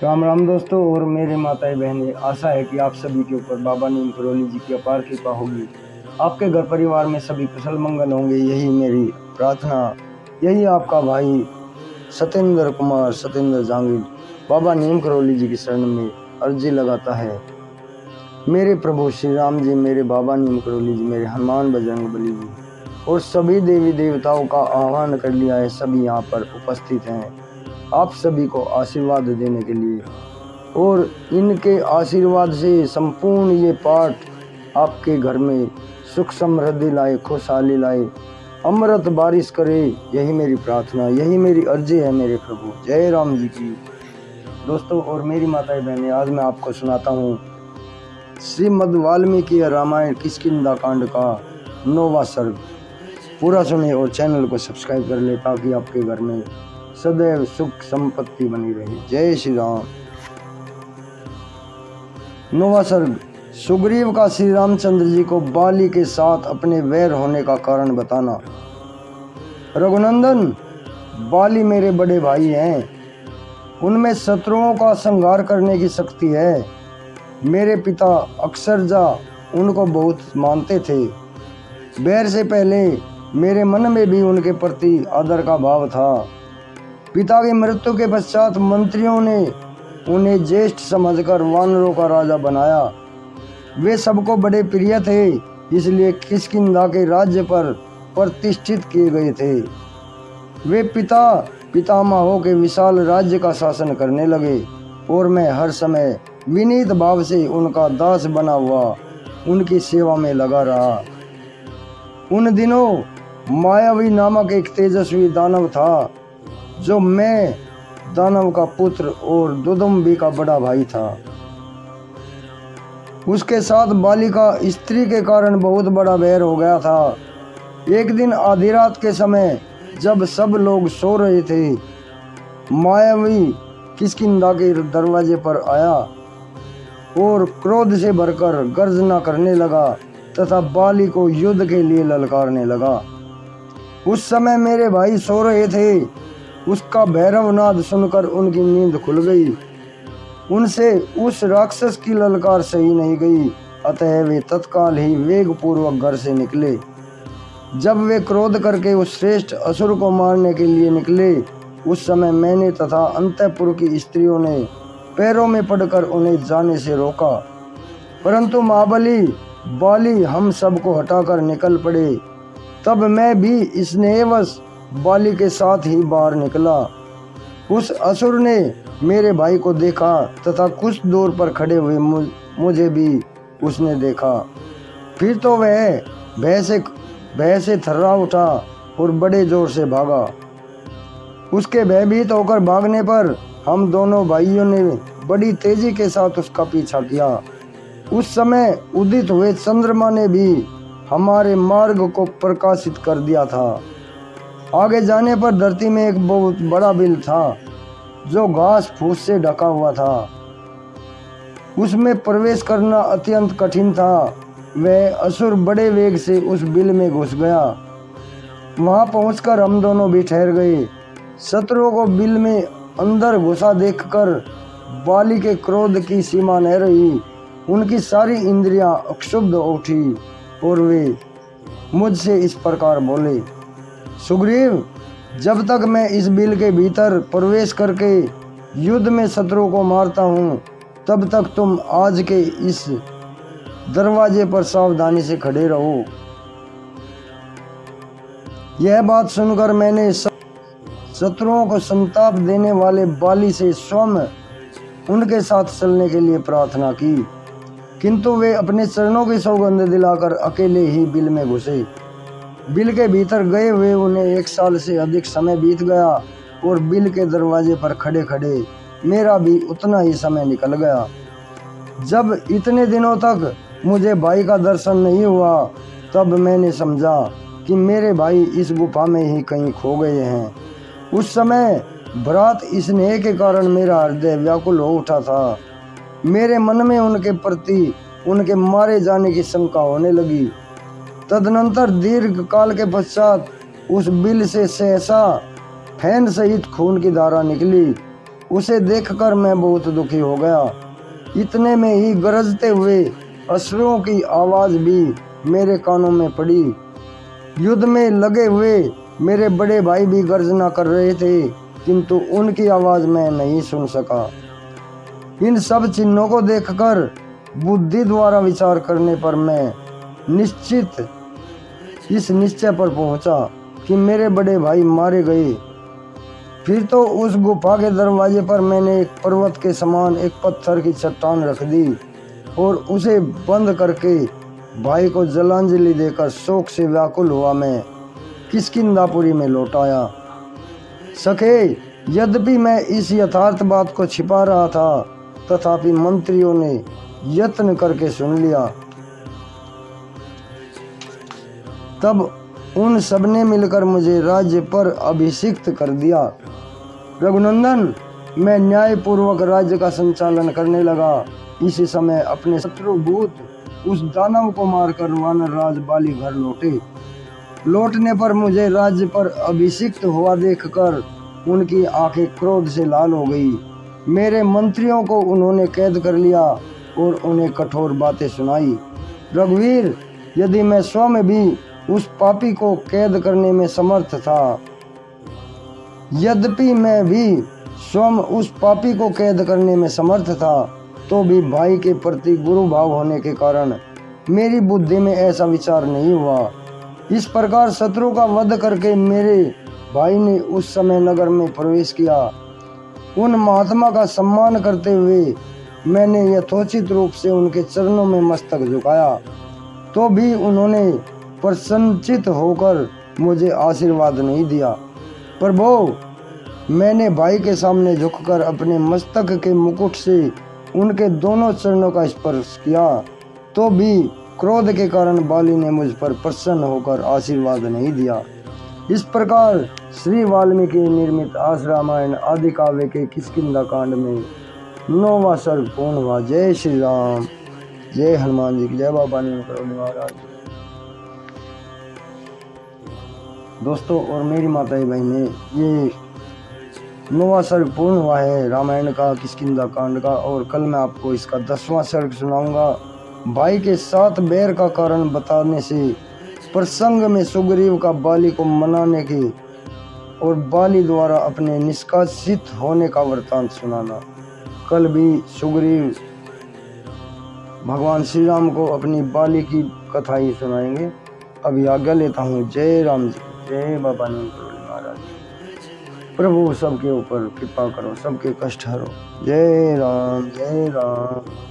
राम राम दोस्तों और मेरे माताएं बहनें, आशा है कि आप सभी के ऊपर बाबा नीम करोली जी की अपार कृपा होगी। आपके घर परिवार में सभी कुशल मंगल होंगे, यही मेरी प्रार्थना। यही आपका भाई सत्येंद्र कुमार सत्येंद्र जहांगीर बाबा नीम करोली जी की शरण में अर्जी लगाता है। मेरे प्रभु श्री राम जी, मेरे बाबा नीम करोली जी, मेरे हनुमान बजरंग बली जी और सभी देवी देवताओं का आह्वान कर लिया है। सभी यहाँ पर उपस्थित हैं आप सभी को आशीर्वाद देने के लिए, और इनके आशीर्वाद से संपूर्ण ये पाठ आपके घर में सुख समृद्धि लाए, खुशहाली लाए, अमृत बारिश करे। यही मेरी प्रार्थना, यही मेरी अर्जी है मेरे प्रभु। जय राम जी की। दोस्तों और मेरी माताएं बहनें, आज मैं आपको सुनाता हूँ श्रीमद् वाल्मीकि रामायण किष्किंधा कांड का 9वां सर्ग। पूरा सुने और चैनल को सब्सक्राइब कर ले ताकि आपके घर में सदैव सुख संपत्ति बनी रहे। जय श्री राम। 9वां सर्ग। सुग्रीव का श्री रामचंद्र जी को बाली के साथ अपने वैर होने का कारण बताना। रघुनंदन, बाली मेरे बड़े भाई हैं, उनमें शत्रुओं का संहार करने की शक्ति है। मेरे पिता अक्षरजा उनको बहुत मानते थे। वैर से पहले मेरे मन में भी उनके प्रति आदर का भाव था। पिता की मृत्यु के पश्चात मंत्रियों ने उन्हें ज्येष्ठ समझकर वानरों का राजा बनाया। वे सबको बड़े प्रिय थे, इसलिए किष्किंधा के राज्य पर प्रतिष्ठित किए गए थे। वे पितामहों के विशाल राज्य का शासन करने लगे और मैं हर समय विनीत भाव से उनका दास बना हुआ उनकी सेवा में लगा रहा। उन दिनों मायावी नामक एक तेजस्वी दानव था, जो मैं दानव का पुत्र और दुदुम्बी का बड़ा भाई था। उसके साथ बाली का स्त्री के कारण बहुत बड़ा वैर हो गया था। एक दिन आधी रात के समय जब सब लोग सो रहे थे, मायावी किष्किंधा के दरवाजे पर आया और क्रोध से भरकर गर्जना करने लगा तथा बाली को युद्ध के लिए ललकारने लगा। उस समय मेरे भाई सो रहे थे। उसका भैरव नाद सुनकर उनकी नींद खुल गई। उनसे उस राक्षस की ललकार सही नहीं गई, अतः वे तत्काल ही वेग पूर्वक घर से निकले। जब वे क्रोध करके उस श्रेष्ठ असुर को मारने के लिए निकले, उस समय मैंने तथा अंतःपुर की स्त्रियों ने पैरों में पड़कर उन्हें जाने से रोका, परंतु महाबली बाली हम सबको हटाकर निकल पड़े। तब मैं भी स्नेहवश बाली के साथ ही बाहर निकला। उस असुर ने मेरे भाई को देखा तथा कुछ दूर पर खड़े हुए मुझे भी उसने देखा। फिर तो वह भय से थर्रा उठा और बड़े जोर से भागा। उसके भयभीत होकर भागने पर हम दोनों भाइयों ने बड़ी तेजी के साथ उसका पीछा किया। उस समय उदित हुए चंद्रमा ने भी हमारे मार्ग को प्रकाशित कर दिया था। आगे जाने पर धरती में एक बहुत बड़ा बिल था, जो घास फूस से ढका हुआ था। उसमें प्रवेश करना अत्यंत कठिन था। वह असुर बड़े वेग से उस बिल में घुस गया। वहां पहुंचकर हम दोनों भी ठहर गए। शत्रुओं को बिल में अंदर घुसा देखकर बाली के क्रोध की सीमा न रही। उनकी सारी इंद्रियां अक्षुब्ध उठी और वे मुझसे इस प्रकार बोले, सुग्रीव, जब तक मैं इस बिल के भीतर प्रवेश करके युद्ध में शत्रु को मारता हूँ, तब तक तुम आज के इस दरवाजे पर सावधानी से खड़े रहो। यह बात सुनकर मैंने शत्रुओं को संताप देने वाले बाली से स्वयं उनके साथ चलने के लिए प्रार्थना की, किंतु वे अपने चरणों की सौगंध दिलाकर अकेले ही बिल में घुसे। बिल के भीतर गए हुए उन्हें 1 साल से अधिक समय बीत गया और बिल के दरवाजे पर खड़े खड़े मेरा भी उतना ही समय निकल गया। जब इतने दिनों तक मुझे भाई का दर्शन नहीं हुआ, तब मैंने समझा कि मेरे भाई इस गुफा में ही कहीं खो गए हैं। उस समय भ्रात स्नेह के कारण मेरा हृदय व्याकुल हो उठा था। मेरे मन में उनके प्रति उनके मारे जाने की शंका होने लगी। तदनंतर दीर्घ काल के पश्चात उस बिल से सहसा फैन सहित खून की धारा निकली उसे देखकर मैं बहुत दुखी हो गया। इतने में ही गरजते हुए अश्रुओं की आवाज़ भी मेरे कानों में पड़ी। युद्ध में लगे हुए मेरे बड़े भाई भी गर्जना कर रहे थे, किंतु उनकी आवाज़ मैं नहीं सुन सका। इन सब चिन्हों को देखकर बुद्धि द्वारा विचार करने पर मैं निश्चित इस निश्चय पर पहुंचा कि मेरे बड़े भाई मारे गए। फिर तो उस गुफा के दरवाजे पर मैंने एक पर्वत के समान एक पत्थर की चट्टान रख दी और उसे बंद करके भाई को जलांजलि देकर शोक से व्याकुल हुआ मैं किष्किंधापुरी में लौट आया। सखे, यद्यपि मैं इस यथार्थ बात को छिपा रहा था, तथापि मंत्रियों ने यत्न करके सुन लिया। तब उन सबने मिलकर मुझे राज्य पर अभिषिक्त कर दिया। रघुनंदन, मैं न्यायपूर्वक राज्य का संचालन करने लगा। इसी समय अपने शत्रुभूत उस दानव को मारकर वानर राज बाली घर लौटे। लौटने पर मुझे राज्य पर अभिषिक्त हुआ देखकर उनकी आंखें क्रोध से लाल हो गई। मेरे मंत्रियों को उन्होंने कैद कर लिया और उन्हें कठोर बातें सुनाई। रघुवीर, यदि मैं स्वयं भी उस पापी को कैद करने में समर्थ था, यद्यपि मैं भी स्वयं उस पापी को कैद करने में समर्थ था, तो भी भाई के प्रति गुरु भाव होने के कारण मेरी बुद्धि में ऐसा विचार नहीं हुआ। इस प्रकार शत्रु का वध करके मेरे भाई ने उस समय नगर में प्रवेश किया। उन महात्मा का सम्मान करते हुए मैंने यथोचित रूप से उनके चरणों में मस्तक झुकाया, तो भी उन्होंने प्रसन्नचित होकर मुझे आशीर्वाद नहीं दिया। प्रभु, मैंने भाई के सामने झुककर अपने मस्तक के मुकुट से उनके दोनों चरणों का स्पर्श किया, तो भी क्रोध के कारण बाली ने मुझ पर प्रसन्न होकर आशीर्वाद नहीं दिया। इस प्रकार श्री वाल्मीकि निर्मित आस रामायण आदि काव्य के किष्किंधा कांड में 9वां सर्ग पूर्ण हुआ। जय श्री राम, जय हनुमान जी की जय। बाबा नीम करोली महाराज। दोस्तों और मेरी माताएं बहनें, ये 9वां सर्ग पूर्ण हुआ है रामायण का किष्किंधा कांड का, और कल मैं आपको इसका 10वां सर्ग सुनाऊंगा। भाई के साथ बैर का कारण बताने से प्रसंग में सुग्रीव का बाली को मनाने की और बाली द्वारा अपने निष्कासित होने का वृतांत सुनाना। कल भी सुग्रीव भगवान श्री राम को अपनी बाली की कथा ही सुनाएंगे। अभी आज्ञा लेता हूँ। जय राम जी, जय बाबा नीम करोली महाराज। प्रभु सबके ऊपर कृपा करो, सबके कष्ट हरो। जय राम, जय राम।